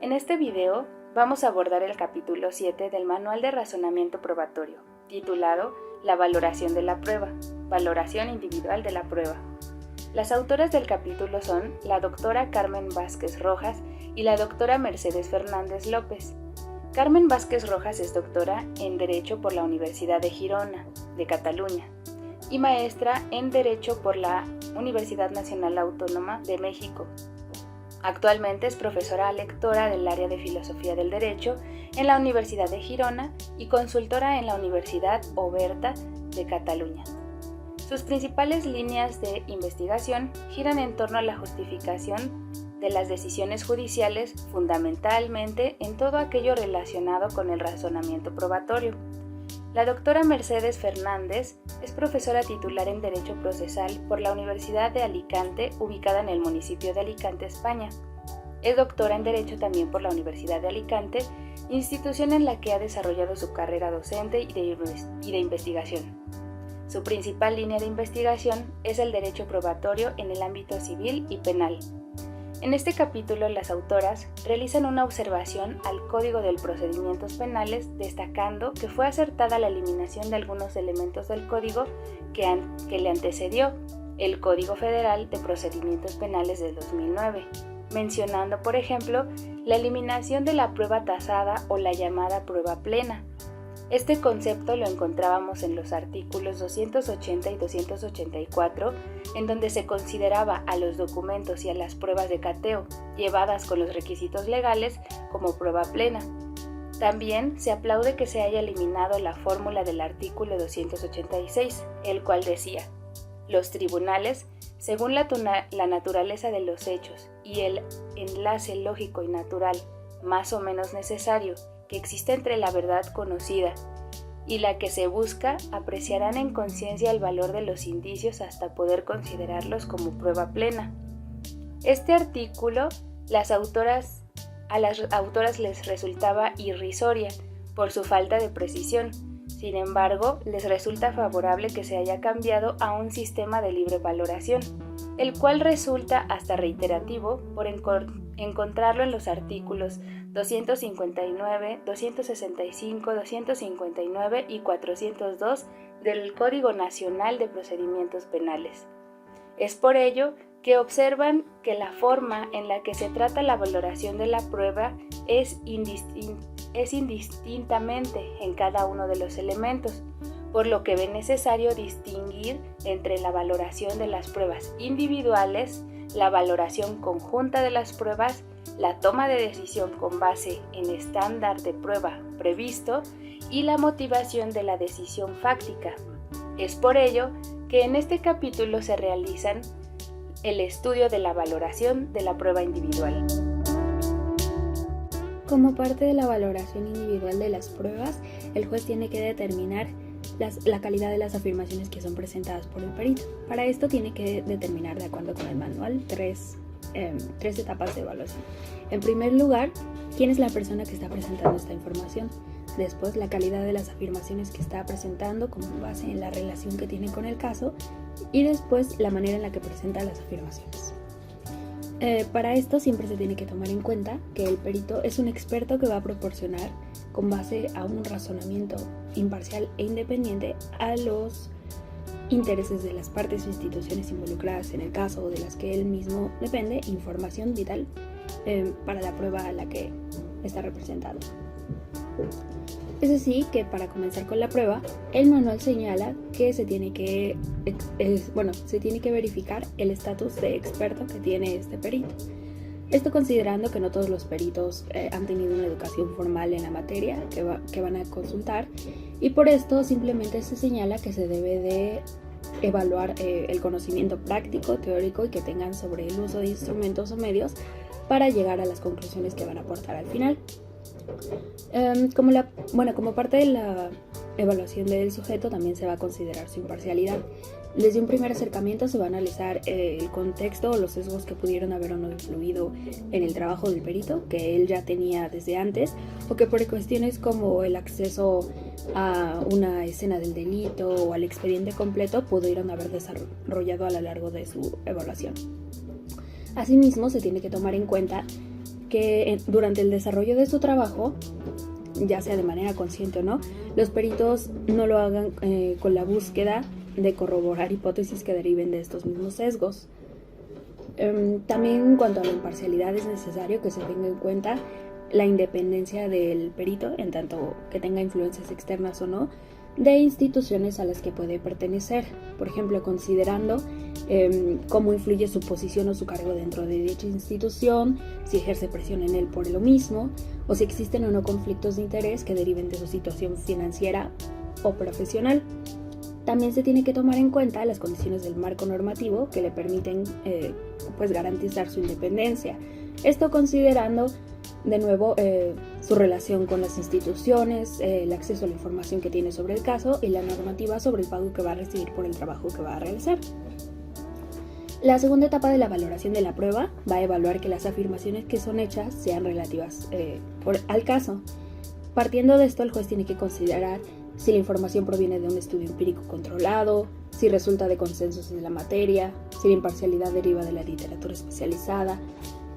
En este video vamos a abordar el capítulo 7 del Manual de Razonamiento Probatorio, titulado La valoración de la prueba, valoración individual de la prueba. Las autoras del capítulo son la doctora Carmen Vázquez Rojas y la doctora Mercedes Fernández López. Carmen Vázquez Rojas es doctora en Derecho por la Universidad de Girona, de Cataluña, y maestra en Derecho por la Universidad Nacional Autónoma de México. Actualmente es profesora lectora del área de Filosofía del Derecho en la Universidad de Girona y consultora en la Universidad Oberta de Cataluña. Sus principales líneas de investigación giran en torno a la justificación de las decisiones judiciales, fundamentalmente en todo aquello relacionado con el razonamiento probatorio. La doctora Mercedes Fernández es profesora titular en Derecho Procesal por la Universidad de Alicante, ubicada en el municipio de Alicante, España. Es doctora en Derecho también por la Universidad de Alicante, institución en la que ha desarrollado su carrera docente y de investigación. Su principal línea de investigación es el derecho probatorio en el ámbito civil y penal. En este capítulo, las autoras realizan una observación al Código de Procedimientos Penales, destacando que fue acertada la eliminación de algunos elementos del código que le antecedió, el Código Federal de Procedimientos Penales del 2009, mencionando, por ejemplo, la eliminación de la prueba tasada o la llamada prueba plena. Este concepto lo encontrábamos en los artículos 280 y 284, en donde se consideraba a los documentos y a las pruebas de cateo, llevadas con los requisitos legales, como prueba plena. También se aplaude que se haya eliminado la fórmula del artículo 286, el cual decía: los tribunales, según la naturaleza de los hechos y el enlace lógico y natural más o menos necesario que existe entre la verdad conocida y la que se busca, apreciarán en conciencia el valor de los indicios hasta poder considerarlos como prueba plena. Este artículo a las autoras les resultaba irrisoria por su falta de precisión. Sin embargo, les resulta favorable que se haya cambiado a un sistema de libre valoración, el cual resulta hasta reiterativo por encontrarlo en los artículos 259, 265, 259 y 402 del Código Nacional de Procedimientos Penales. Es por ello que observan que la forma en la que se trata la valoración de la prueba es indistintamente en cada uno de los elementos, por lo que ve necesario distinguir entre la valoración de las pruebas individuales, la valoración conjunta de las pruebas, la toma de decisión con base en estándar de prueba previsto y la motivación de la decisión fáctica. Es por ello que en este capítulo se realizan el estudio de la valoración de la prueba individual. Como parte de la valoración individual de las pruebas, el juez tiene que determinar la calidad de las afirmaciones que son presentadas por el perito. Para esto tiene que determinar, de acuerdo con el manual, tres etapas de evaluación. En primer lugar, quién es la persona que está presentando esta información. Después, la calidad de las afirmaciones que está presentando con base en la relación que tiene con el caso. Y después, la manera en la que presenta las afirmaciones. Para esto siempre se tiene que tomar en cuenta que el perito es un experto que va a proporcionar, con base a un razonamiento imparcial e independiente, a los intereses de las partes o instituciones involucradas en el caso o de las que él mismo depende, información vital para la prueba a la que está representado. Es así que, para comenzar con la prueba, el manual señala que se tiene que verificar el estatus de experto que tiene este perito. Esto considerando que no todos los peritos han tenido una educación formal en la materia que van a consultar, y por esto simplemente se señala que se debe de evaluar el conocimiento práctico, teórico y que tengan sobre el uso de instrumentos o medios para llegar a las conclusiones que van a aportar al final. Como parte de la evaluación del sujeto también se va a considerar su imparcialidad. Desde un primer acercamiento se va a analizar el contexto o los sesgos que pudieron haber o no influido en el trabajo del perito, que él ya tenía desde antes, o que por cuestiones como el acceso a una escena del delito o al expediente completo pudieron haber desarrollado a lo largo de su evaluación. Asimismo, se tiene que tomar en cuenta que durante el desarrollo de su trabajo, ya sea de manera consciente o no, los peritos no lo hagan con la búsqueda de corroborar hipótesis que deriven de estos mismos sesgos. También en cuanto a la imparcialidad es necesario que se tenga en cuenta la independencia del perito, en tanto que tenga influencias externas o no, de instituciones a las que puede pertenecer, por ejemplo, considerando cómo influye su posición o su cargo dentro de dicha institución, si ejerce presión en él por lo mismo, o si existen o no conflictos de interés que deriven de su situación financiera o profesional. También se tiene que tomar en cuenta las condiciones del marco normativo que le permiten garantizar su independencia. Esto considerando de nuevo su relación con las instituciones, el acceso a la información que tiene sobre el caso y la normativa sobre el pago que va a recibir por el trabajo que va a realizar. La segunda etapa de la valoración de la prueba va a evaluar que las afirmaciones que son hechas sean relativas al caso. Partiendo de esto, el juez tiene que considerar si la información proviene de un estudio empírico controlado, si resulta de consensos en la materia, si la imparcialidad deriva de la literatura especializada,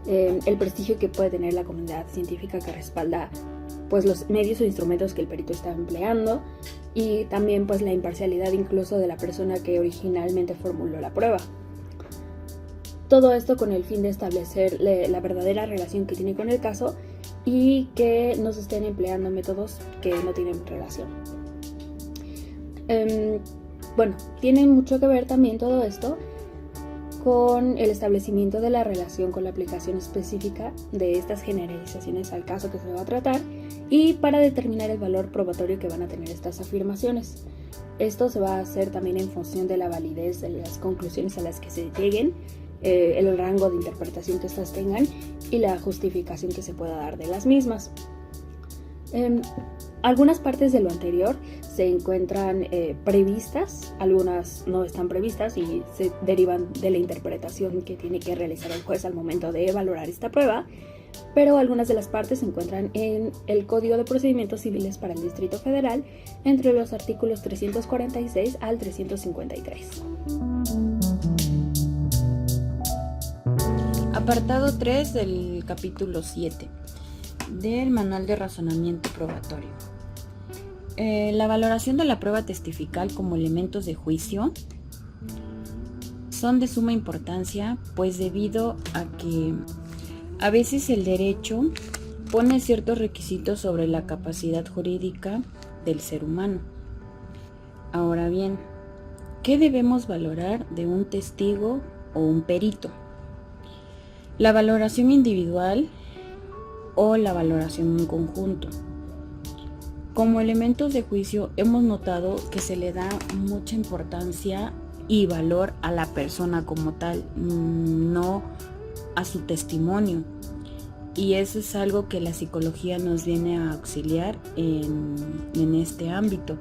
el prestigio que puede tener la comunidad científica que respalda los medios o instrumentos que el perito está empleando, y también la imparcialidad incluso de la persona que originalmente formuló la prueba. Todo esto con el fin de establecer la verdadera relación que tiene con el caso y que no se estén empleando métodos que no tienen relación. Tienen mucho que ver también todo esto con el establecimiento de la relación con la aplicación específica de estas generalizaciones al caso que se va a tratar y para determinar el valor probatorio que van a tener estas afirmaciones. Esto se va a hacer también en función de la validez de las conclusiones a las que se lleguen, el rango de interpretación que éstas tengan y la justificación que se pueda dar de las mismas. Algunas partes de lo anterior se encuentran previstas, algunas no están previstas y se derivan de la interpretación que tiene que realizar el juez al momento de valorar esta prueba, pero algunas de las partes se encuentran en el Código de Procedimientos Civiles para el Distrito Federal entre los artículos 346 al 353. Apartado 3 del capítulo 7 del Manual de Razonamiento Probatorio. La valoración de la prueba testifical como elementos de juicio son de suma importancia, pues debido a que a veces el derecho pone ciertos requisitos sobre la capacidad jurídica del ser humano. Ahora bien, ¿qué debemos valorar de un testigo o un perito? La valoración individual o la valoración en conjunto. Como elementos de juicio hemos notado que se le da mucha importancia y valor a la persona como tal, no a su testimonio. Y eso es algo que la psicología nos viene a auxiliar en este ámbito.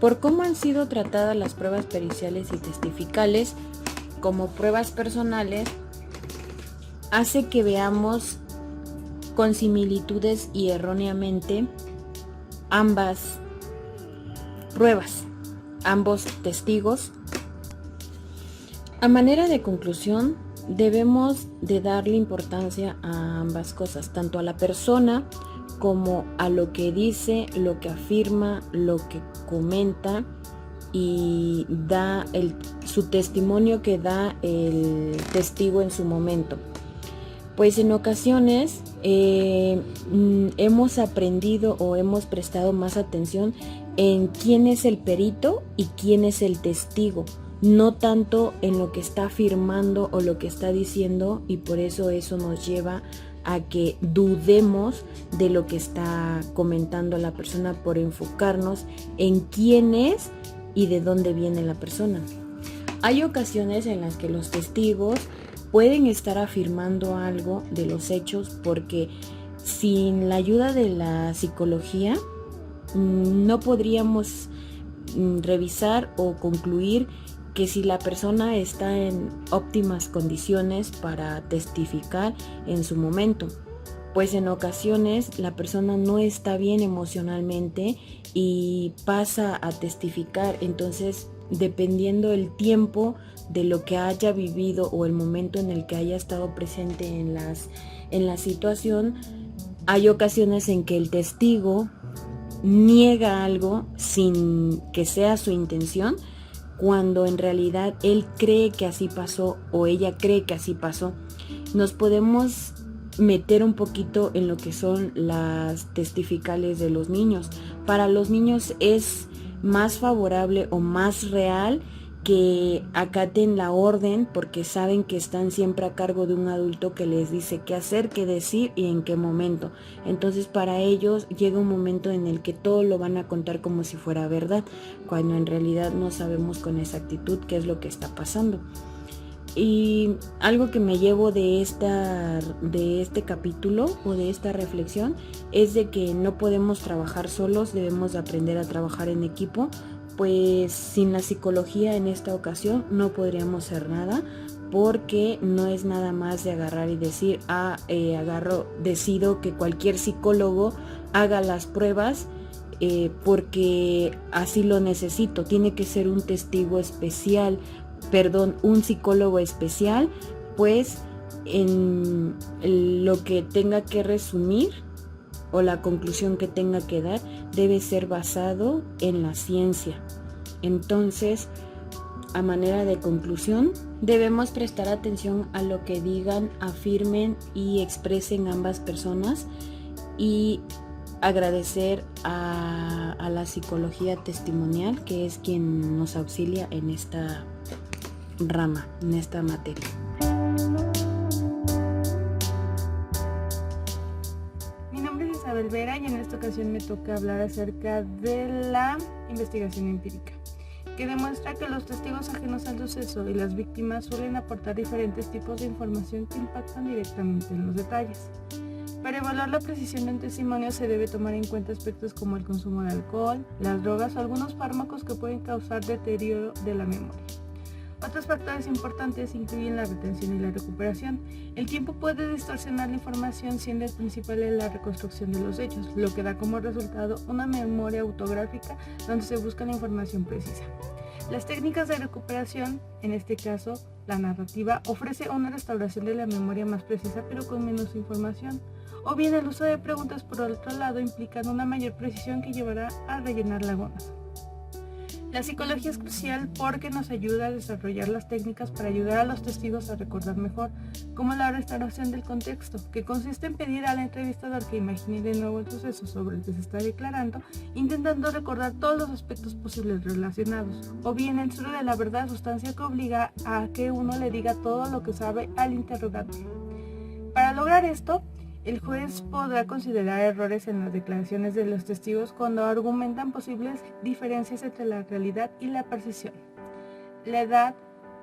Por cómo han sido tratadas las pruebas periciales y testificales como pruebas personales, hace que veamos con similitudes y erróneamente ambas pruebas, ambos testigos. A manera de conclusión, debemos de darle importancia a ambas cosas, tanto a la persona como a lo que dice, lo que afirma, lo que comenta y da su testimonio que da el testigo en su momento. Pues en ocasiones hemos aprendido o hemos prestado más atención en quién es el perito y quién es el testigo, no tanto en lo que está afirmando o lo que está diciendo, y por eso nos lleva a que dudemos de lo que está comentando la persona por enfocarnos en quién es y de dónde viene la persona. Hay ocasiones en las que los testigos pueden estar afirmando algo de los hechos porque sin la ayuda de la psicología no podríamos revisar o concluir que si la persona está en óptimas condiciones para testificar en su momento, pues en ocasiones la persona no está bien emocionalmente y pasa a testificar. Entonces dependiendo el tiempo de lo que haya vivido o el momento en el que haya estado presente en la situación, hay ocasiones en que el testigo niega algo sin que sea su intención, cuando en realidad él cree que así pasó o ella cree que así pasó. Nos podemos meter un poquito en lo que son las testificales de los niños. Para los niños es más favorable o más real que acaten la orden, porque saben que están siempre a cargo de un adulto que les dice qué hacer, qué decir y en qué momento. Entonces para ellos llega un momento en el que todo lo van a contar como si fuera verdad, cuando en realidad no sabemos con exactitud qué es lo que está pasando. Y algo que me llevo de este capítulo o de esta reflexión es de que no podemos trabajar solos, debemos de aprender a trabajar en equipo, pues sin la psicología en esta ocasión no podríamos hacer nada, porque no es nada más de agarrar y decir, decido que cualquier psicólogo haga las pruebas porque así lo necesito. Tiene que ser un un psicólogo especial, pues en lo que tenga que resumir o la conclusión que tenga que dar debe ser basado en la ciencia. Entonces, a manera de conclusión, debemos prestar atención a lo que digan, afirmen y expresen ambas personas, y agradecer a la psicología testimonial, que es quien nos auxilia en esta rama, en esta materia. Mi nombre es Isabel Vera y en esta ocasión me toca hablar acerca de la investigación empírica, que demuestra que los testigos ajenos al suceso y las víctimas suelen aportar diferentes tipos de información que impactan directamente en los detalles. Para evaluar la precisión de un testimonio se debe tomar en cuenta aspectos como el consumo de alcohol, las drogas o algunos fármacos que pueden causar deterioro de la memoria. Otros factores importantes incluyen la retención y la recuperación. El tiempo puede distorsionar la información, siendo el principal en la reconstrucción de los hechos, lo que da como resultado una memoria autográfica donde se busca la información precisa. Las técnicas de recuperación, en este caso la narrativa, ofrece una restauración de la memoria más precisa pero con menos información. O bien el uso de preguntas por otro lado implican una mayor precisión que llevará a rellenar lagunas. La psicología es crucial porque nos ayuda a desarrollar las técnicas para ayudar a los testigos a recordar mejor, como la restauración del contexto, que consiste en pedir al entrevistador que imagine de nuevo el suceso sobre el que se está declarando, intentando recordar todos los aspectos posibles relacionados, o bien el sur de la verdad, sustancia que obliga a que uno le diga todo lo que sabe al interrogante. Para lograr esto, el juez podrá considerar errores en las declaraciones de los testigos cuando argumentan posibles diferencias entre la realidad y la percepción. La edad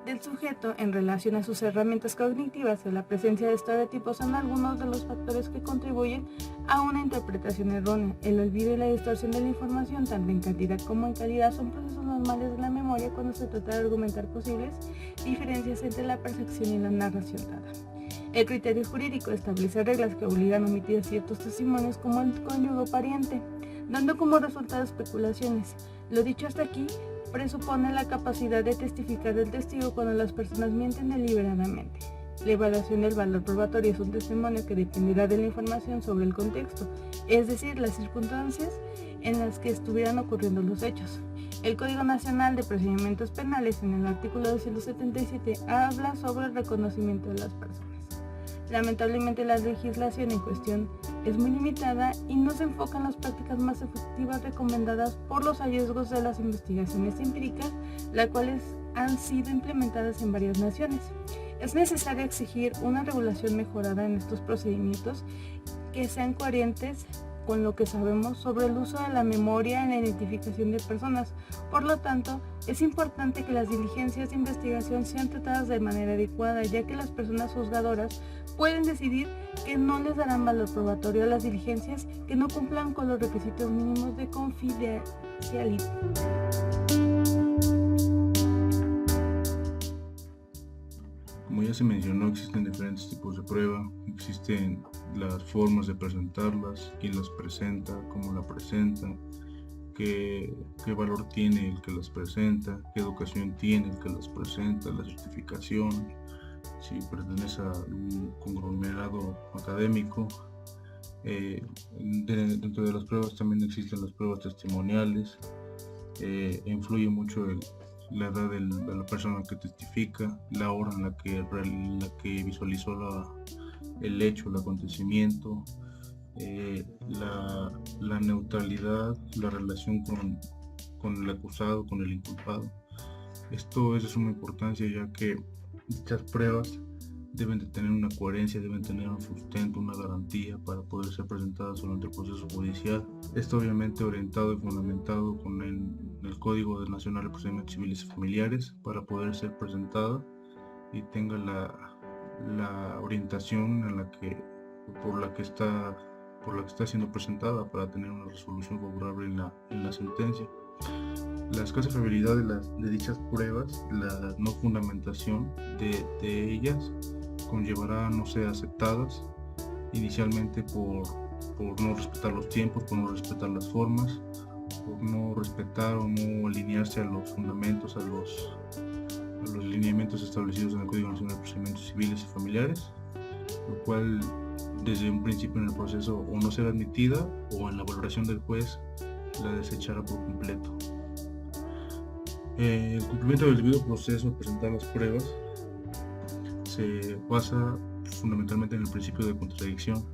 del sujeto en relación a sus herramientas cognitivas y la presencia de estereotipos son algunos de los factores que contribuyen a una interpretación errónea. El olvido y la distorsión de la información, tanto en cantidad como en calidad, son procesos normales de la memoria cuando se trata de argumentar posibles diferencias entre la percepción y la narración dada. El criterio jurídico establece reglas que obligan a omitir ciertos testimonios como el cónyuge o pariente, dando como resultado especulaciones. Lo dicho hasta aquí presupone la capacidad de testificar del testigo cuando las personas mienten deliberadamente. La evaluación del valor probatorio es un testimonio que dependerá de la información sobre el contexto, es decir, las circunstancias en las que estuvieran ocurriendo los hechos. El Código Nacional de Procedimientos Penales, en el artículo 277, habla sobre el reconocimiento de las personas. Lamentablemente la legislación en cuestión es muy limitada y no se enfoca en las prácticas más efectivas recomendadas por los hallazgos de las investigaciones empíricas, las cuales han sido implementadas en varias naciones. Es necesario exigir una regulación mejorada en estos procedimientos que sean coherentes con lo que sabemos sobre el uso de la memoria en la identificación de personas. Por lo tanto, es importante que las diligencias de investigación sean tratadas de manera adecuada, ya que las personas juzgadoras pueden decidir que no les darán valor probatorio a las diligencias que no cumplan con los requisitos mínimos de confidencialidad. Como ya se mencionó, existen diferentes tipos de prueba, existen las formas de presentarlas, quién las presenta, cómo la presenta, qué valor tiene el que las presenta, qué educación tiene el que las presenta, la certificación, si pertenece a un conglomerado académico. Dentro de las pruebas también existen las pruebas testimoniales. Influye mucho la edad de la persona que testifica, la hora en la que visualizó el hecho, el acontecimiento, la neutralidad, la relación con el acusado, con el inculpado. Esto es de suma importancia, ya que dichas pruebas deben de tener una coherencia, deben tener un sustento, una garantía para poder ser presentadas durante el proceso judicial. Esto obviamente orientado y fundamentado con el Código Nacional de Procedimientos Civiles y Familiares para poder ser presentada y tenga la orientación por la que está siendo presentada para tener una resolución favorable en la sentencia. La escasa fiabilidad de dichas pruebas, la no fundamentación de ellas, conllevará a no ser aceptadas inicialmente por no respetar los tiempos, por no respetar las formas, por no respetar o no alinearse a los fundamentos, a los lineamientos establecidos en el Código Nacional de Procedimientos Civiles y Familiares, lo cual desde un principio en el proceso o no será admitida o en la valoración del juez la desechará por completo. El cumplimiento del debido proceso al presentar las pruebas se basa fundamentalmente en el principio de contradicción.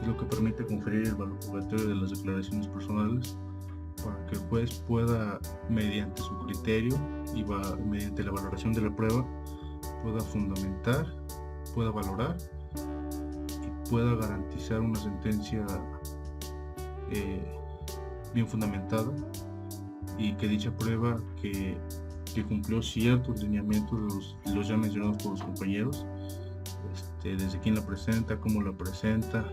Es lo que permite conferir el valor probatorio de las declaraciones personales para que el juez pueda, mediante su criterio y mediante la valoración de la prueba, pueda fundamentar, pueda valorar y pueda garantizar una sentencia bien fundamentada, y que dicha prueba que cumplió ciertos lineamientos, los ya mencionados por los compañeros, desde quién la presenta, cómo la presenta,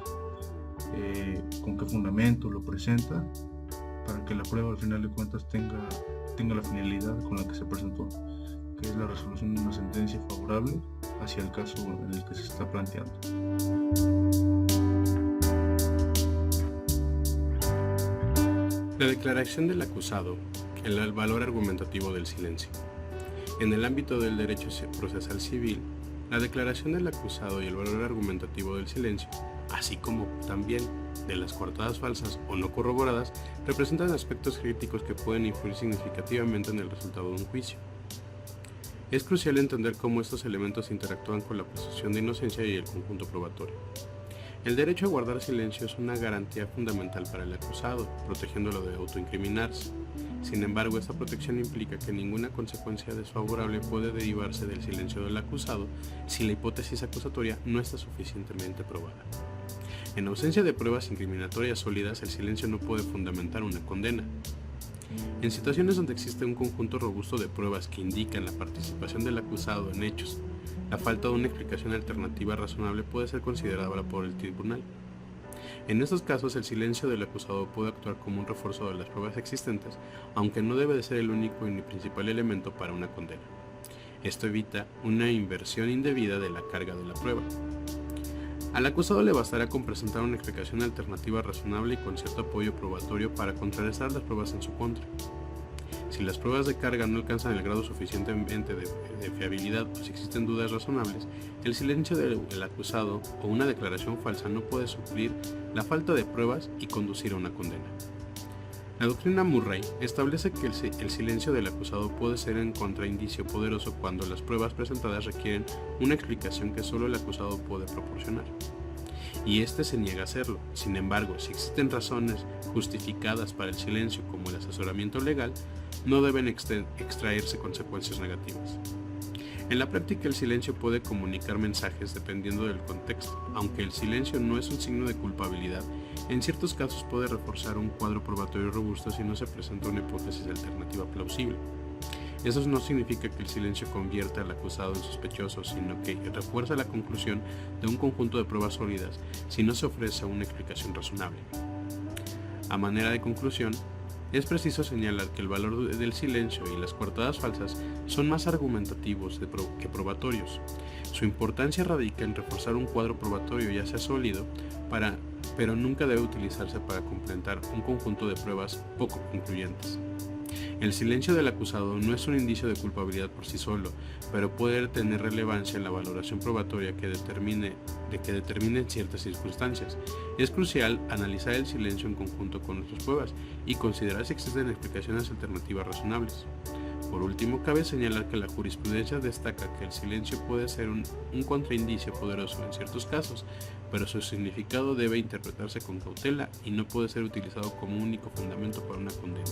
con qué fundamento lo presenta, para que la prueba al final de cuentas tenga la finalidad con la que se presentó, que es la resolución de una sentencia favorable hacia el caso en el que se está planteando. La declaración del acusado, el valor argumentativo del silencio. En el ámbito del derecho procesal civil, la declaración del acusado y el valor argumentativo del silencio, así como también de las coartadas falsas o no corroboradas, representan aspectos críticos que pueden influir significativamente en el resultado de un juicio. Es crucial entender cómo estos elementos interactúan con la presunción de inocencia y el conjunto probatorio. El derecho a guardar silencio es una garantía fundamental para el acusado, protegiéndolo de autoincriminarse. Sin embargo, esta protección implica que ninguna consecuencia desfavorable puede derivarse del silencio del acusado si la hipótesis acusatoria no está suficientemente probada. En ausencia de pruebas incriminatorias sólidas, el silencio no puede fundamentar una condena. En situaciones donde existe un conjunto robusto de pruebas que indican la participación del acusado en hechos, la falta de una explicación alternativa razonable puede ser considerada por el tribunal. En estos casos, el silencio del acusado puede actuar como un refuerzo de las pruebas existentes, aunque no debe de ser el único ni principal elemento para una condena. Esto evita una inversión indebida de la carga de la prueba. Al acusado le bastará con presentar una explicación alternativa razonable y con cierto apoyo probatorio para contrarrestar las pruebas en su contra. Si las pruebas de carga no alcanzan el grado suficientemente de fiabilidad o si existen dudas razonables, el silencio del acusado o una declaración falsa no puede suplir la falta de pruebas y conducir a una condena. La doctrina Murray establece que el silencio del acusado puede ser en contraindicio poderoso cuando las pruebas presentadas requieren una explicación que solo el acusado puede proporcionar, y éste se niega a hacerlo. Sin embargo, si existen razones justificadas para el silencio, como el asesoramiento legal, no deben extraerse consecuencias negativas. En la práctica, el silencio puede comunicar mensajes dependiendo del contexto. Aunque el silencio no es un signo de culpabilidad, en ciertos casos puede reforzar un cuadro probatorio robusto si no se presenta una hipótesis alternativa plausible. Eso no significa que el silencio convierta al acusado en sospechoso, sino que refuerza la conclusión de un conjunto de pruebas sólidas si no se ofrece una explicación razonable. A manera de conclusión, es preciso señalar que el valor del silencio y las coartadas falsas son más argumentativos que probatorios. Su importancia radica en reforzar un cuadro probatorio ya sea sólido para pero nunca debe utilizarse para completar un conjunto de pruebas poco concluyentes. El silencio del acusado no es un indicio de culpabilidad por sí solo, pero puede tener relevancia en la valoración probatoria que determine ciertas circunstancias. Es crucial analizar el silencio en conjunto con nuestras pruebas y considerar si existen explicaciones alternativas razonables. Por último, cabe señalar que la jurisprudencia destaca que el silencio puede ser un contraindicio poderoso en ciertos casos, pero su significado debe interpretarse con cautela y no puede ser utilizado como único fundamento para una condena.